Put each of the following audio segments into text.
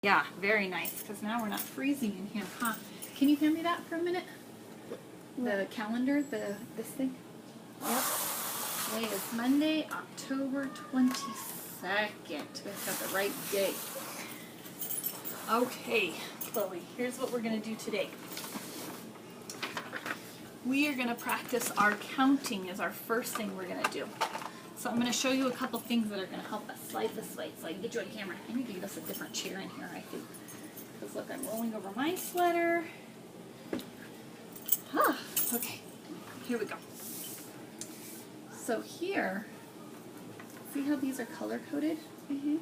Yeah, very nice, because now we're not freezing in here, huh? Can you hand me that for a minute? The calendar, this thing? Yep. Today is Monday, October 22nd. We have the right day. Okay, Chloe, here's what we're going to do today. We are going to practice our counting as our first thing we're going to do. So I'm going to show you a couple things that are going to help us. Slide this way so I can get you on camera. I need to get us a different chair in here, I think. Because look, I'm rolling over my sweater. Ah, okay, here we go. So here, see how these are color-coded? Mm-hmm.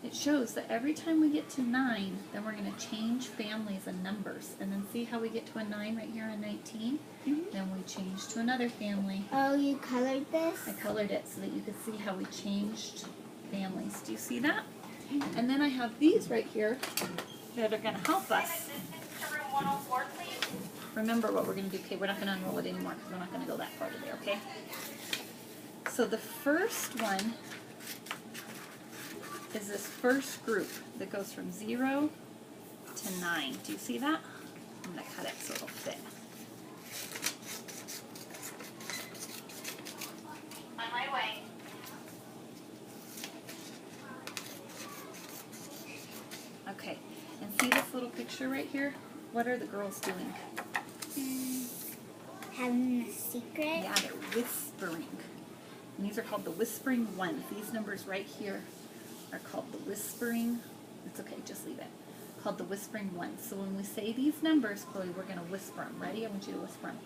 It shows that every time we get to 9, then we're going to change families and numbers. And then see how we get to a 9 right here on 19? Mm-hmm. Then we change to another family. Oh, you colored this? I colored it so that you could see how we changed families. Do you see that? And then I have these right here that are going to help us. Remember what we're going to do. Okay, we're not going to unroll it anymore because we're not going to go that far today, okay? So the first one is this first group that goes from 0 to 9. Do you see that? I'm going to cut it so it'll fit. On my way. Okay, and see this little picture right here? What are the girls doing? Having a secret? Yeah, they're whispering. And these are called the whispering ones. These numbers right here are called the whispering. It's okay, just leave it. Called the whispering ones. So when we say these numbers, Chloe, we're going to whisper them. Ready? I want you to whisper them. 1,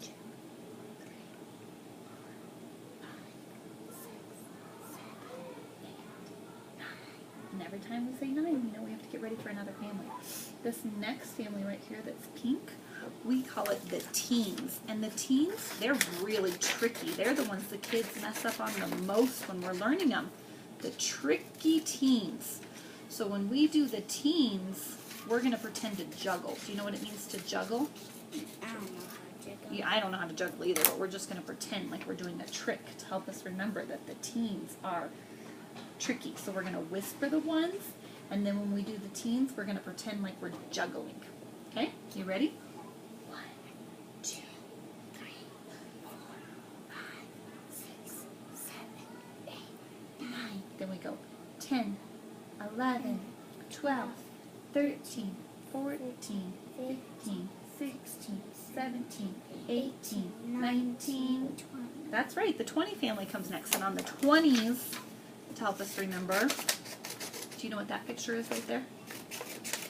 2, 3, 4, 5, 6, 7, 8, 9. And every time we say 9, we know we have to get ready for another family. This next family right here that's pink, we call it the teens. And the teens, they're really tricky. They're the ones the kids mess up on the most when we're learning them. The tricky teens. So when we do the teens, we're going to pretend to juggle. Do you know what it means to juggle? I don't know how to juggle. Yeah, I don't know how to juggle either, but we're just going to pretend like we're doing a trick to help us remember that the teens are tricky. So we're going to whisper the ones, and then when we do the teens, we're going to pretend like we're juggling. Okay? You ready? 1, 2, 3, 4, 5, 6, 7, 8, 9. Then we go 10, 11, 12, 13, 14, 15, 16, 17, 18, 19. 20. That's right, the 20 family comes next. And on the 20s, to help us remember, do you know what that picture is right there?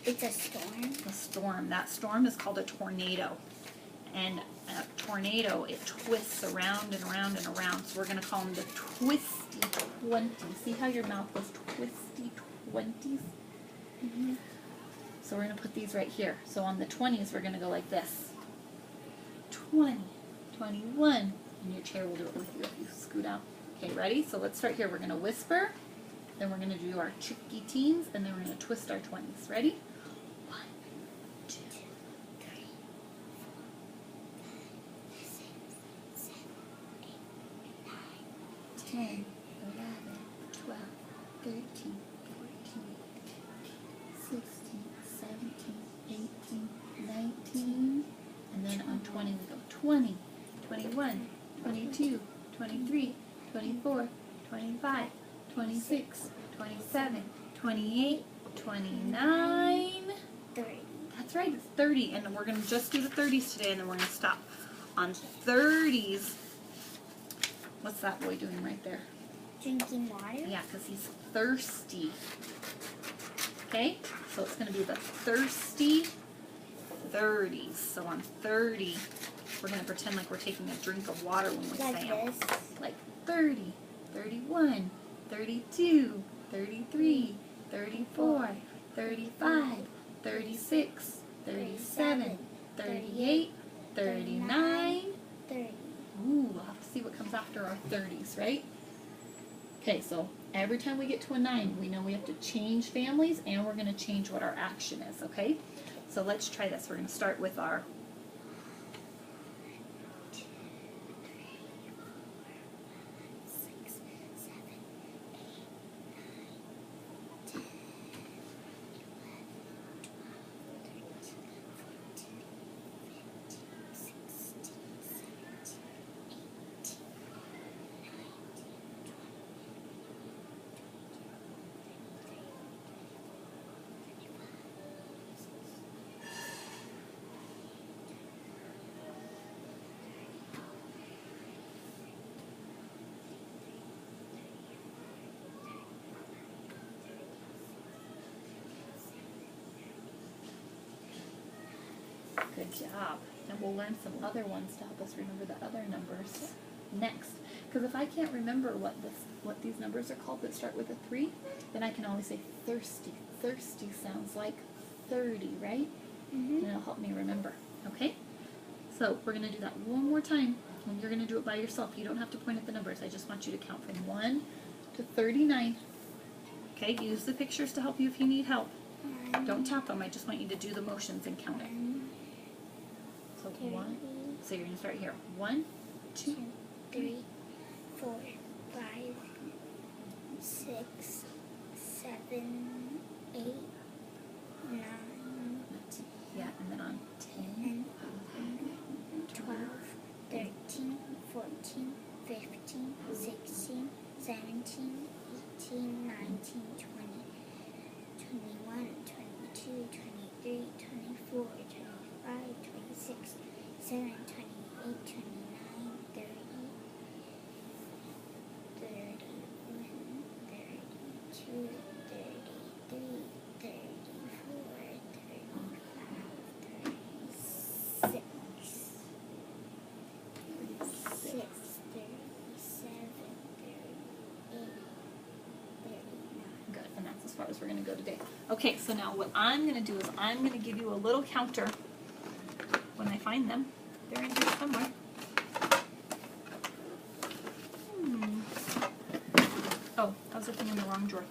It's a storm. A storm. That storm is called a tornado. And a tornado, it twists around and around and around. So we're going to call them the twisty 20s. See how your mouth goes twisty 20s? Mm-hmm. So we're going to put these right here. So on the 20s, we're going to go like this. 20, 21. And your chair will do it with you if you scoot out. Okay, ready? So let's start here. We're going to whisper. Then we're going to do our tricky teens. And then we're going to twist our 20s. Ready? 1, 2, 3, 4, 5, 6, 7, 8, 9, 10, 11, 12, 13, 14, 16, 17, 18, 19. And then on 20 we go 20, 21, 22, 23, 24, 25, 26, 27, 28, 29. 30. That's right, it's 30. And we're going to just do the 30s today and then we're going to stop. On 30s, what's that boy doing right there? Drinking water? Yeah, because he's thirsty. Okay? So it's going to be the thirsty 30s. So on 30, we're going to pretend like we're taking a drink of water when we Like say them. this. Like 30, 31, 32, 33, 34, 35, 36, 37, 38, 39. 30. Ooh, we'll have to see what comes after our 30s, right? Okay, so every time we get to a 9, we know we have to change families and we're going to change what our action is, okay? So let's try this. We're going to start with our 6, 7, 8, 9, 10. Good job. And we'll learn some other ones to help us remember the other numbers next. Because if I can't remember what these numbers are called that start with a 3, then I can always say thirsty. Thirsty sounds like 30, right? And it'll help me remember. Okay? So we're going to do that one more time. And you're going to do it by yourself. You don't have to point at the numbers. I just want you to count from 1 to 39. Okay? Use the pictures to help you if you need help. Don't tap them. I just want you to do the motions and count it. So 1. So you're going to start here. 1, 2, 3, 4, 5, 6, 7, 8, 9, yeah, and then on 10, 12, 13, 14, 15, 16, 17, 18, 19, 20, 21, 22, 23, 24, 25, 26, 27, 28, 29, 30, 31, 32, 33, 34, 35, 36, 37, 38, 39. good, and that's as far as we're going to go today. Okay, so now what I'm going to do is I'm going to give you a little counter when I find them. They're in here somewhere. Oh, I was looking in the wrong drawer.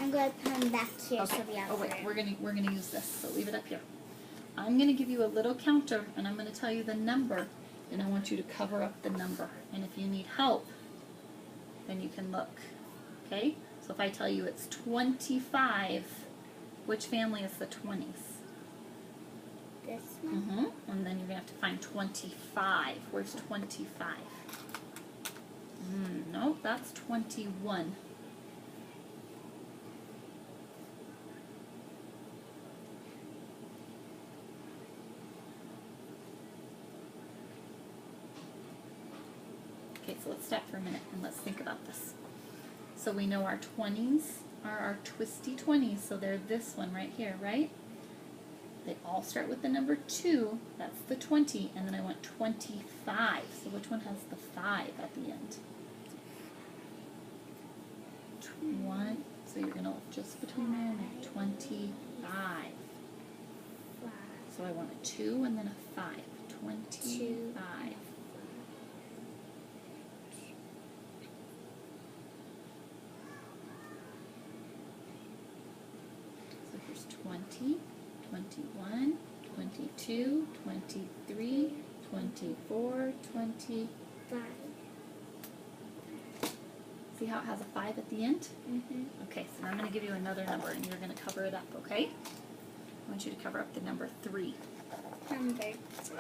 I'm going to put them back here Okay. so we have Oh wait, room. we're gonna use this. So leave it up here. I'm gonna give you a little counter, and I'm gonna tell you the number, and I want you to cover up the number. And if you need help, then you can look. Okay? So if I tell you it's 25, which family is the 20s? This one. And then you're gonna have to find 25. Where's 25? Nope, that's 21. Okay, so let's stop for a minute and let's think about this. So we know our 20s are our twisty 20s, so they're this one right here, right? They all start with the number 2, that's the 20, and then I want 25. So which one has the 5 at the end? 1, so you're going to look just between there and a 25. So I want a 2 and then a 5. 25. So here's 20, 21, 22, 23, 24, 20. 5. See how it has a 5 at the end? Mm-hmm. Okay, so now I'm going to give you another number and you're going to cover it up, okay? I want you to cover up the number 3. Number 3.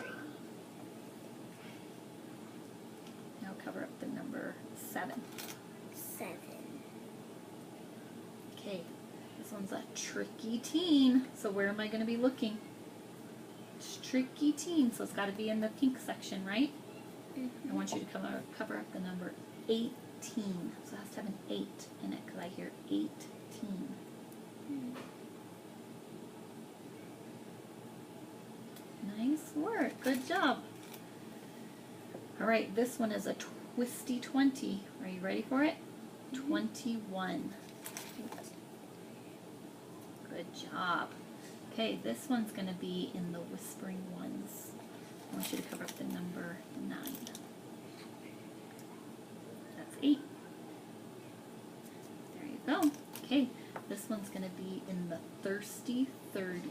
Now cover up the number 7. 7. Okay, this one's a tricky teen. So where am I going to be looking? It's tricky teen, so it's got to be in the pink section, right? Mm-hmm. I want you to cover up the number 18. So it has to have an 8 in it because I hear 18. Nice work. Good job. All right, this one is a twisty 20. Are you ready for it? 21. Good job. Okay, this one's going to be in the whispering ones. I want you to cover up the number 9. That's 8. There you go. Okay, this one's going to be in the thirsty 30s.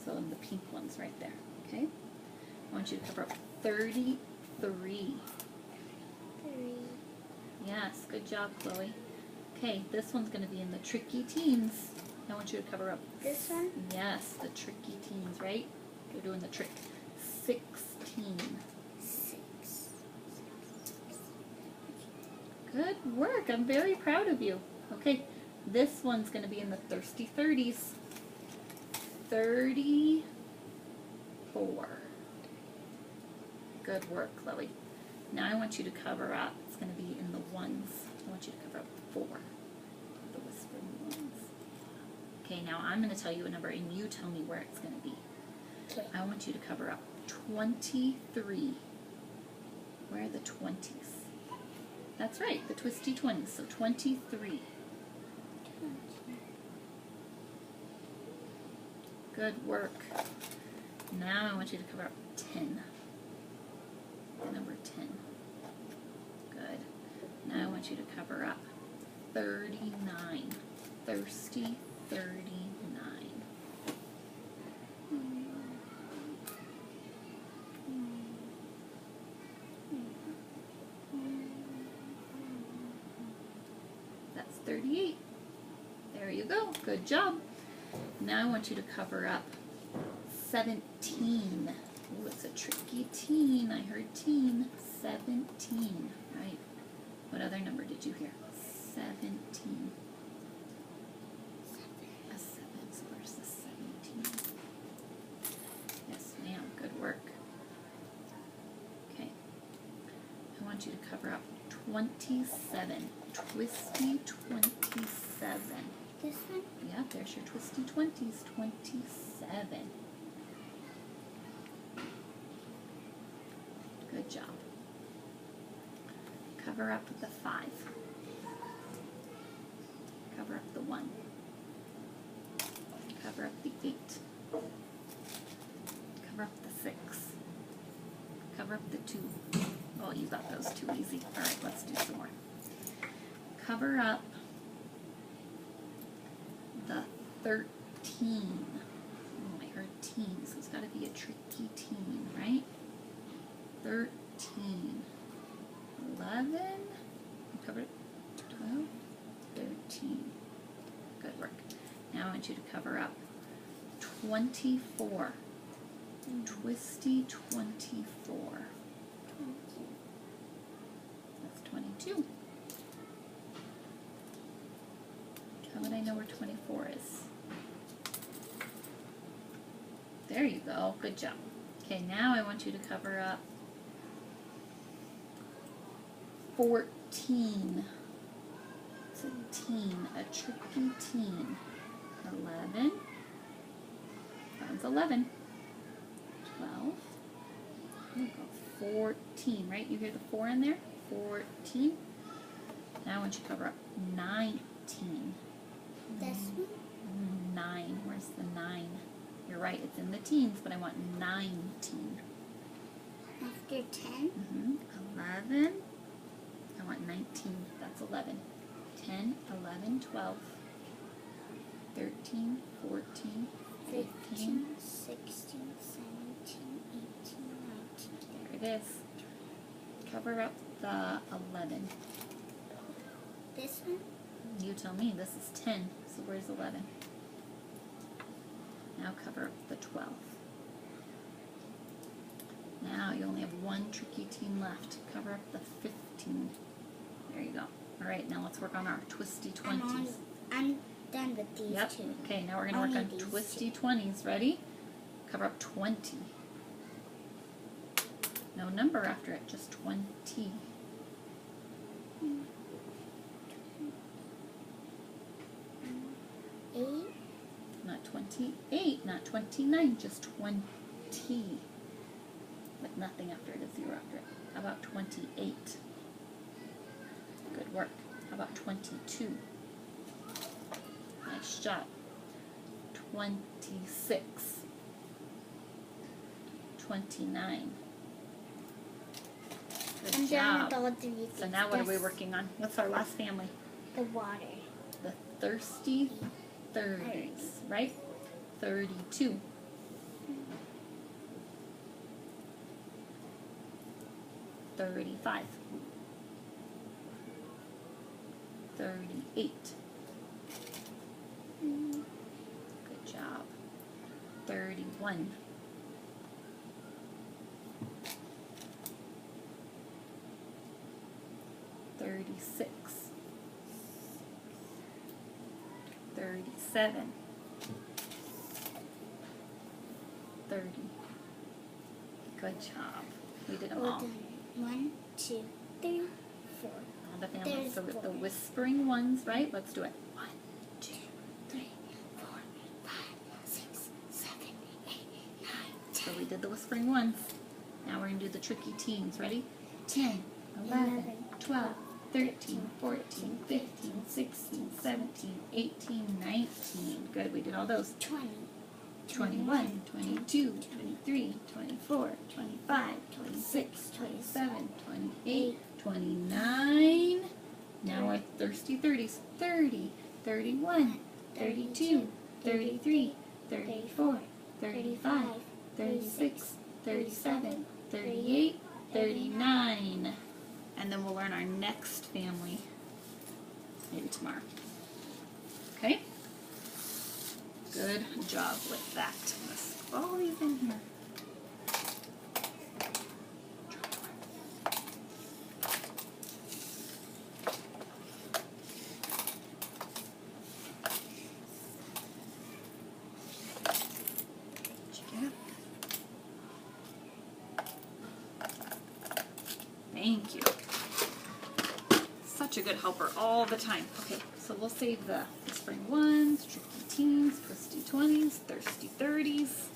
So in the pink ones right there. Okay? I want you to cover up 33. 3. Yes, good job, Chloe. Okay, this one's going to be in the tricky teens. I want you to cover up. This one? Yes, the tricky teens, right? You're doing the trick. 16. 6. Good work. I'm very proud of you. Okay, this one's going to be in the thirsty 30s. 34. Good work, Chloe. Now I want you to cover up. It's going to be in the ones. I want you to cover up 4. The whispering ones. Okay, now I'm going to tell you a number and you tell me where it's going to be. Okay. I want you to cover up 23. Where are the 20s? That's right, the twisty 20s. So 23. Good work. Now I want you to cover up 10. The number 10. Good. Now I want you to cover up 39. Thirsty 39. That's 38. There you go. Good job. Now I want you to cover up 17. Ooh, it's a tricky teen. I heard teen. 17. Right. What other number did you hear? 17. A 7. So where's the 17? Yes, ma'am. Good work. Okay. I want you to cover up 27. Twisty 27. This one? Yeah, there's your twisty 20s. 27. Good job. Cover up the 5. Cover up the 1. Cover up the 8. Cover up the 6. Cover up the 2. Oh, you got those too easy. All right, let's do some more. Cover up the 13. Oh, I heard teen, so it's got to be a tricky teen, right? 13. 11. You covered it. 12. 13. Good work. Now I want you to cover up 24. Twisty 24. That's 22. How would I know where 24 is? There you go. Good job. Okay, now I want you to cover up 14. It's a teen, a tricky teen. 11. That one's 11. 12. There you go. 14, right? You hear the 4 in there? 14. Now I want you to cover up 19. This one? 9. Where's the 9? You're right, it's in the teens, but I want 19. After 10? 11. I want 19. That's 11. 10, 11, 12, 13, 14, 15. 15, 16, 17, 18, 19. There it is. Cover up the 11. This one? You tell me. This is 10. So where's 11? Now cover up the 12. Now you only have one tricky teen left. Cover up the 15. There you go. All right, now let's work on our twisty 20s. I'm done with these Yep. two. Okay, now we're going to work on Only these twisty 20s. Ready? Cover up 20. No number after it, just 20. Eight. Not 28, not 29, just 20. With nothing after it, a 0 after it. How about 28? Good work. How about 22? Nice job. 26. 29. Good I'm done job. with all three. So now what are we working on? What's our last family? The water. The thirsty 30s, right? 32. 35. 38. Good job. 31. 36. 37. 30. Good job. We did them We're all. done. 1, 2, 3, 4. All the families. There's So with the 4. whispering ones, right? Let's do it. 1, 2, 3, 4, 5, 6, 7, 8, 9, did the whispering ones. Now we're going to do the tricky teens. Ready? 10, 11, 12, 13, 14, 15, 16, 17, 18, 19. Good, we did all those. 20. 21, 22, 23, 24, 25, 26, 27, 28, 29. Now our thirsty 30s. 30, 31, 32, 33, 34, 35, 36, 37, 38, 39. And then we'll learn our next family maybe tomorrow. Okay? Good job with that. Let's put all these in here. Thank you. Such a good helper all the time. Okay, so we'll save the spring ones, tricky teens, twisty 20s, thirsty 30s.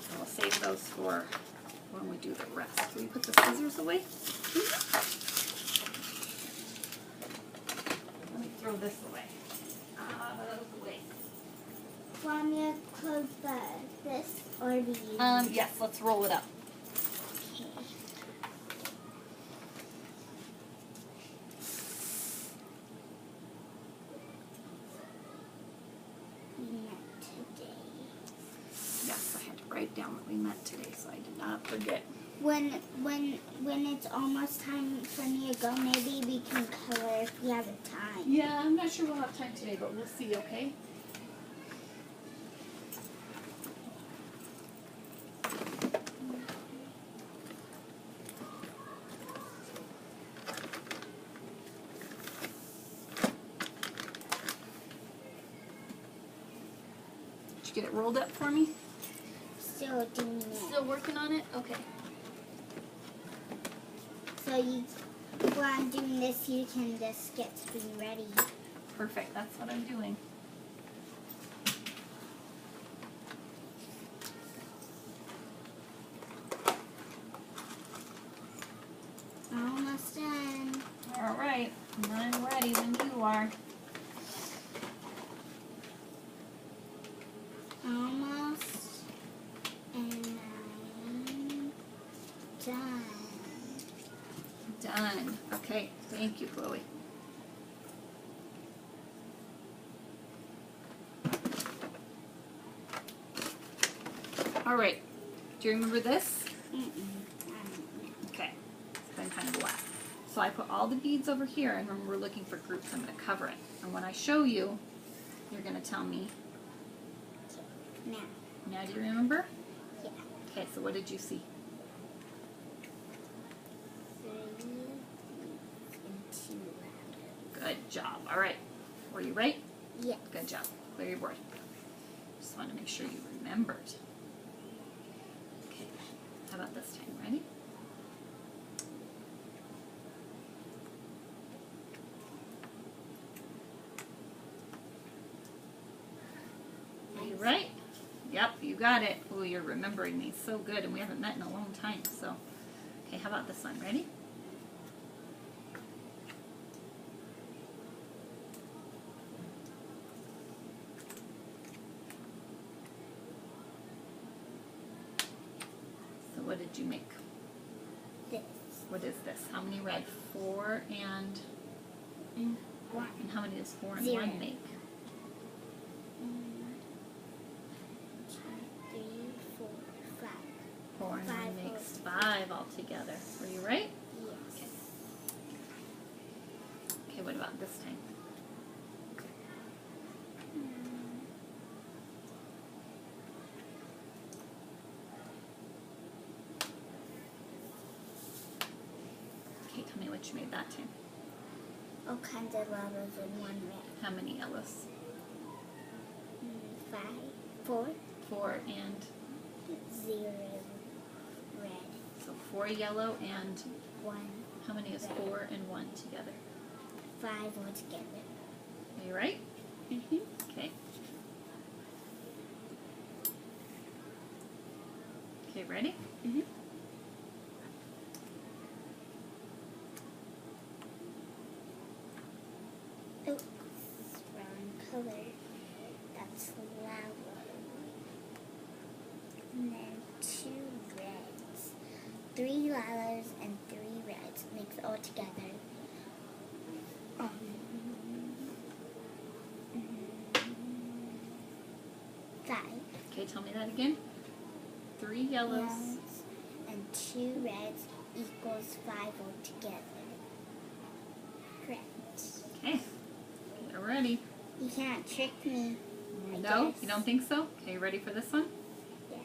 And we'll save those for when we do the rest. Will you put the scissors away? Let me throw this away. Those away. Want me to close this or these? Yes, let's roll it up. Okay. Not today. Yes, I had to write down what we met today, so I did not forget. When it's almost time for me to go, maybe we can color if we have the time. Yeah, I'm not sure we'll have time today, but we'll see, okay? Did you get it rolled up for me? Still doing it. Still working on it? Okay. So while I'm doing this, you can just get screen ready. Perfect, that's what I'm doing. Almost done. All right, I'm ready when you are. Almost. And I'm done. Done. Okay, thank you, Chloe. All right, do you remember this? Okay, it's been kind of a while. So I put all the beads over here, and when we're looking for groups, I'm going to cover it. And when I show you, you're going to tell me. Now. Now, do you remember? Yeah. Okay, so what did you see? 3 and 2. Good job. All right, were you right? Yeah. Good job. Clear your board. Just want to make sure you remembered. Okay, how about this time? Ready? Are you right? Yep, you got it. Oh, you're remembering these so good, and we haven't met in a long time, so. Okay, how about this one? Ready? So what did you make? This. What is this? How many red? 4 and 1. and how many does 4 and 0. 1 make? 2, 3, 4, 5. 4 and 1 5 makes 5 altogether. Were you right? Yes. Okay, what about this time? Okay, tell me what you made that time. All kinds of levels in 1 red. How many yellows? 5, 4, 4 and 0 red. so 4 yellow and 1, how many is Red. 4 and 1 together? 5 altogether. Are you right? Mm-hmm. Okay. Okay, Okay, ready? Mm-hmm. Oops, wrong color. That's flower. And then 2 reds. 3 lilacs and 3 reds. Mix all together. Um, 5 Okay, tell me that again. 3 yellows. yellows and 2 reds equals 5 altogether. Correct. Okay, get ready. You can't trick me. I No, guess. you don't think so? Okay, ready for this one? Yeah.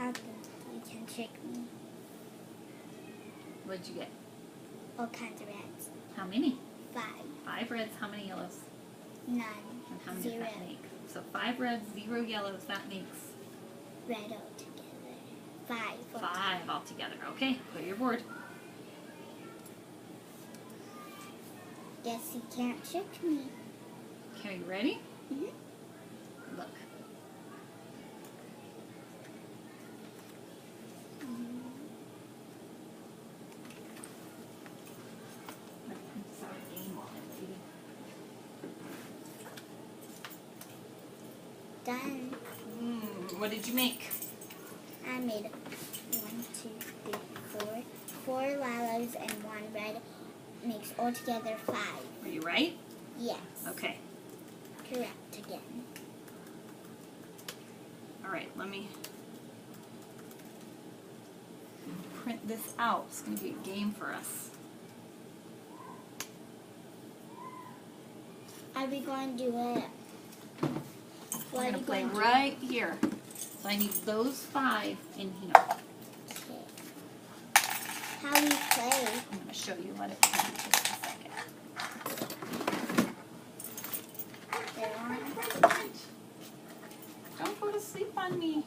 Out you can trick me. What'd you get? All kinds of reds. How many? 5. 5 reds, how many yellows? None. And how many 0. does that make? So 5 reds, 0 yellows, that makes Red altogether. 5. 5 altogether. Okay, go to your board. Guess you can't trick me. Okay, you ready? Mm-hmm. Look. Start a game on it, baby. Done. What did you make? I made 1, 2, 3, 4. 4 lilacs and 1 red makes altogether 5. Are you right? Yes. Okay. Correct again. All right, let me print this out. It's going to be a game for us. Are we going to do it? We're What going are to we play going to right here. So I need those 5 in here. Okay. How we play? I'm going to show you what it's in just a second. They're on. Don't go to sleep on me.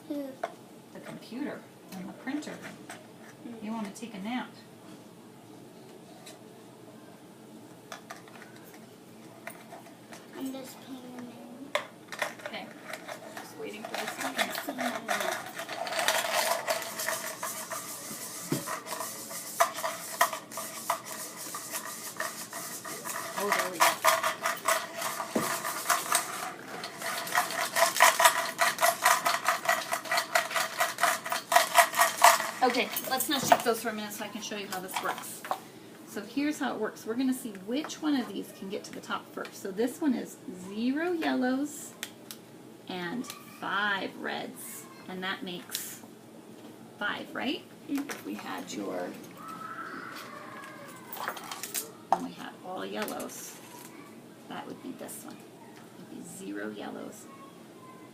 Who? The computer and the printer. You want to take a nap. I'm just putting them in. Okay. Just waiting for this I one. can see them now. Oh, there we go. Okay, let's now shake those for a minute so I can show you how this works. So here's how it works. We're going to see which one of these can get to the top first. So this one is 0 yellows and 5 reds. And that makes 5, right? If we had your... and we had all yellows, that would be this one. It would be 0 yellows.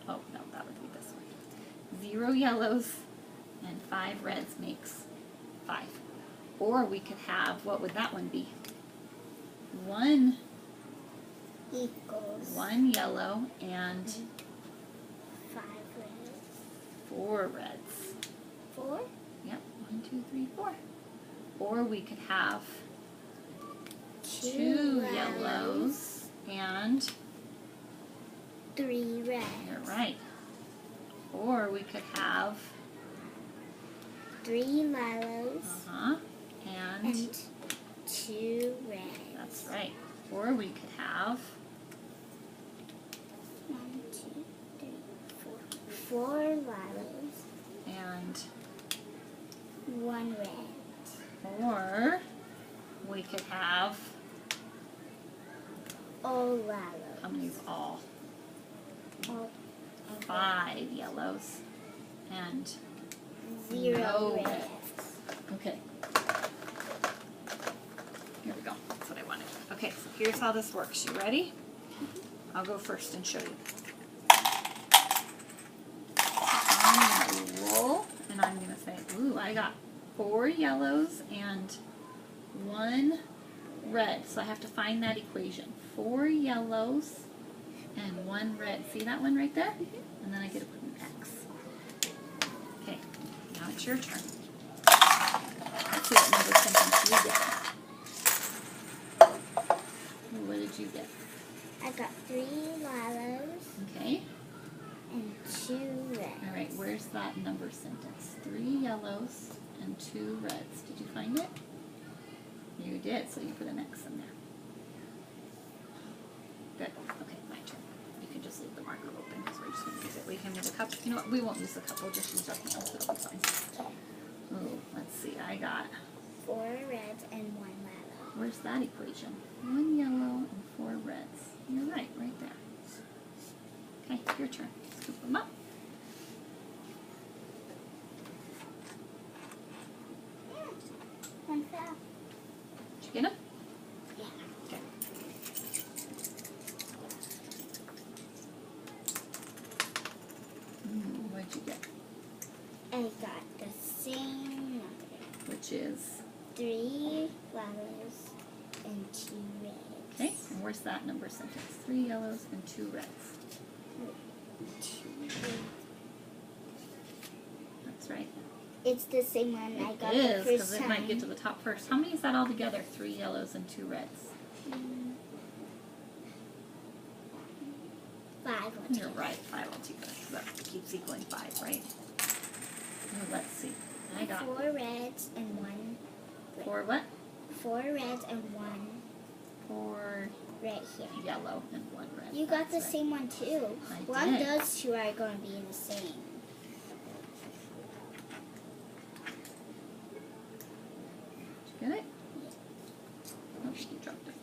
Oh, no, that would be this one. 0 yellows and 5 reds makes 5. Or we could have, what would that one be? 1 Equals 1 yellow and 5 reds. 4 reds. 4? Yep, 1, 2, 3, 4. Or we could have 2 yellows and 3 reds. you're right. Or we could have 3 lilacs and and 2 reds. that's right. Or we could have 1, 2, 3, 4. 4 lilacs, and 1 red. or we could have All lilacs. how many is all? All 5 yellows and 0 no reds. reds. Okay. Here we go. That's what I wanted. Okay, so here's how this works. You ready? I'll go first and show you. I'm going to roll, and I'm going to say, ooh, I got 4 yellows and 1 red. So I have to find that equation. 4 yellows and 1 red. See that one right there? And then I get to put an X. Okay, now it's your turn. Let's see what number sentence you get. What did you get? I got 3 lilacs that number sentence? 3 yellows and 2 reds. Did you find it? You did, so you put an X in there. Good. Okay, my turn. You can just leave the marker open because we're just going to use it. We can use a cup. You know what? We won't use the cup. We'll just use our hands. It'll be fine. Oh, let's see. I got... 4 reds and 1 yellow. Where's that equation? 1 yellow and 4 reds. You're right there. Okay, your turn. Scoop them up. One fell. Did you get them? Yeah. Okay. What'd you get? I got the same number. Which is? 3 flowers and 2 reds. Okay, and where's that number sentence? 3 yellows and 2 reds. 2 reds. That's right. It's the same one I got It the is, first because time. it might get to the top first. How many is that all together? 3 yellows and 2 reds. 5 You're altogether. right, 5 altogether. That keeps equaling 5, right? Oh, let's see. I got 4 reds and 1 red. 4 what? 4 reds and 1 4 red here. yellow and 1 red. You got the That's right. same one too. I One of did. those two are going to be in the same. Did you get it? Oh, you dropped it.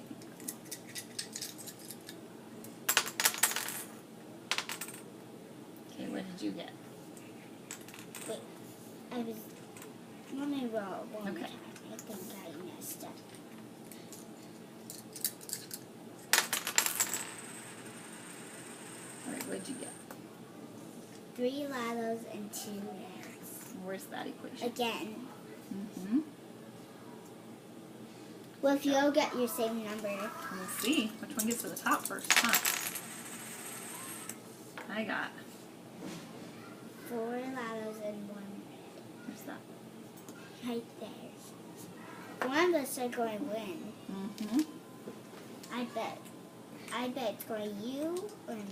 Okay, what did you get? Wait, I was. Let me roll one Okay. time. I think I messed up. All right, what did you get? 3 yellows and 2 reds. Where's that equation? Again. Mm-hmm. Well, if you'll get your same number. We'll see which one gets to the top first, huh? I got. 4 yellows and 1 red. Where's that? Right there. One of us are going to win. Mm-hmm. I bet. I bet it's going you or me.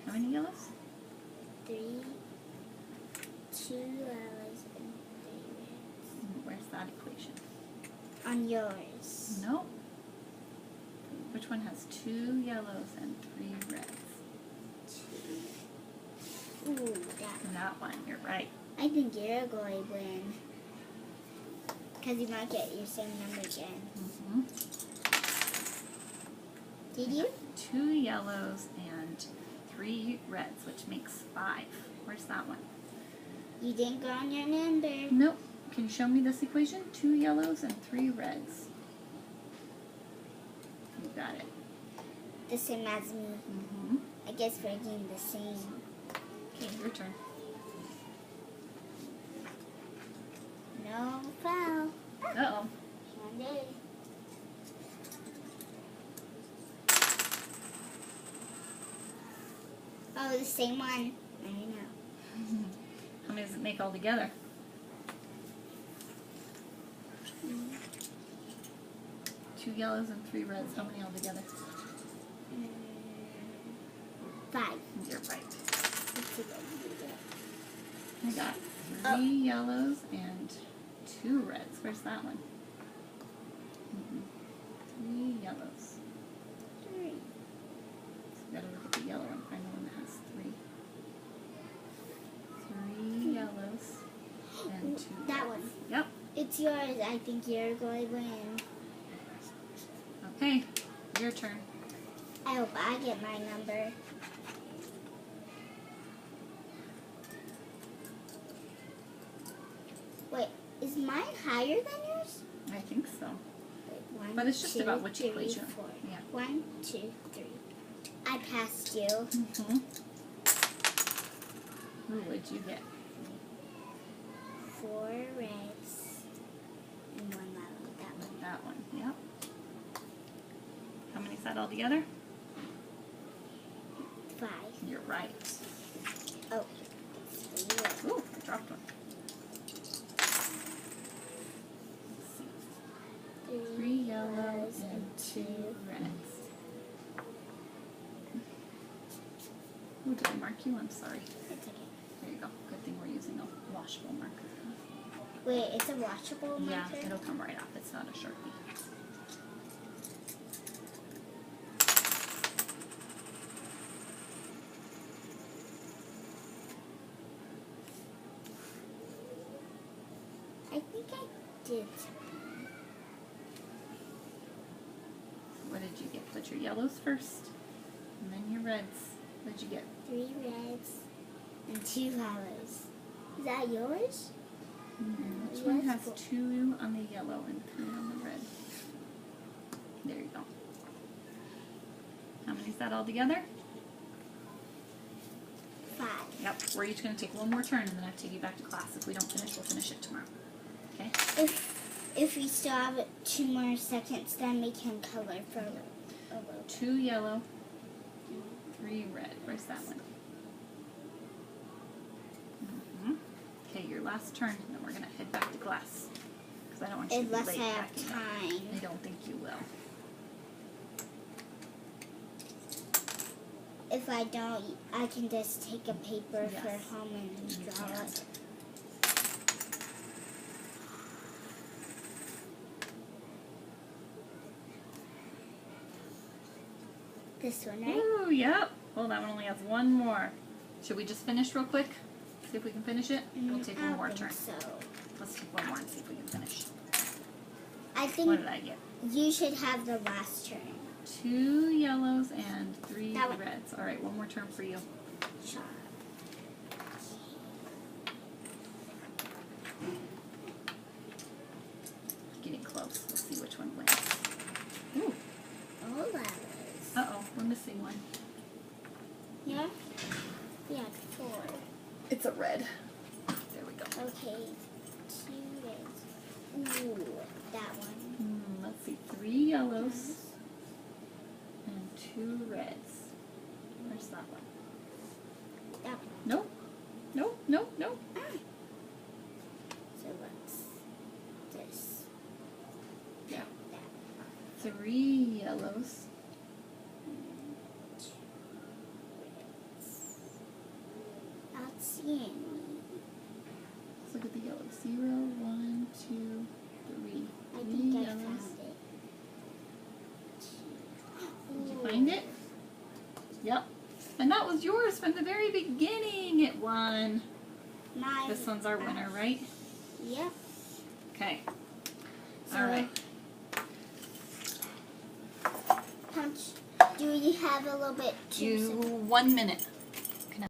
How many yellows? 3, 2 yellows and 3 reds. Where's that equation? On yours. No. Which one has 2 yellows and 3 reds? 2. Ooh, that. That one, you're right. I think you're going to win. Because you might get your same number again. Mm-hmm. Did you? 2 yellows and 3 reds, which makes 5. Where's that one? You didn't go on your number. Nope. Can you show me this equation? 2 yellows and 3 reds. You got it. The same as me. Mm-hmm. I guess we're getting the same. Okay, your turn. No foul. Uh-oh. One day. Oh, the same one. I know. How many does it make all together? 2 yellows and 3 reds. How many all together? 5. You're right. Let's see what we do. I got 3 yellows and 2 reds. Where's that one? 3 yellows. 3. So we gotta look at the yellow one. Find the one that has 3. 3 yellows and 2 That reds. one. Yep. It's yours. I think you're going to win. Okay. Your turn. I hope I get my number. Wait, is mine higher than yours? I think so. Wait, 1, But it's just 2, about which 3, equation. 4. Yeah. 1, 2, 3. I passed you. Mm-hmm. Ooh, what'd you get? 4 reds and 1 yellow. That one. That one. Yep. How many is that all together? 5. You're right. Oh. 3 reds. Ooh, I dropped one. yellows and 2 2. reds. Oh, did I mark you? I'm sorry. It's okay. There you go. Good thing we're using a washable marker. Wait, it's a washable Yeah, marker? it'll come right off. It's not a Sharpie. I think I did something. What did you get? Put your yellows first, and then your reds. What did you get? 3 reds and 2 yellows. Is that yours? Which one has Yes. 2 on the yellow and 3 on the red? There you go. How many is that all together? 5. Yep. We're each going to take one more turn, and then I have to take you back to class. If we don't finish, we'll finish it tomorrow. Okay? If we still have 2 more seconds, then we can color for a little. 2 yellow, 3 red. Where's that one? Okay, your last turn, and then we're going to head back to class. Because I don't want you to be Unless late I have packing up. time. I don't think you will. If I don't, I can just take a paper Yes. for home and You draw can. it. This one, right? Ooh, yep. Well, that one only has one more. Should we just finish real quick? See if we can finish it? We'll take I one don't more think turn. so. Let's take one more and see if we can finish. I What think did I get? you should have the last turn. 2 yellows and 3 That one. reds. All right, one more turn for you. Sure. Getting close. Let's see which one wins. Ooh. All yellows. Uh-oh, we're missing one. Yeah? Yeah, 4. It's a red. There we go. Okay, 2 reds. Ooh, that one. Let's see. 3 yellows and 2 reds. Where's that one? That one. Nope. Nope, nope, nope. Ah. So what's this? Yeah. That. 3 yellows. Not seeing any. Let's look at the yellows. 0, 1, 2, 3. I 3 think I yellows. found it. Did you Ooh. find it? Yep. And that was yours from the very beginning. It won. Mine. This one's our winner, right? Yep. Okay. So, All right. Punch. Do you have a little bit You too? 1 minute.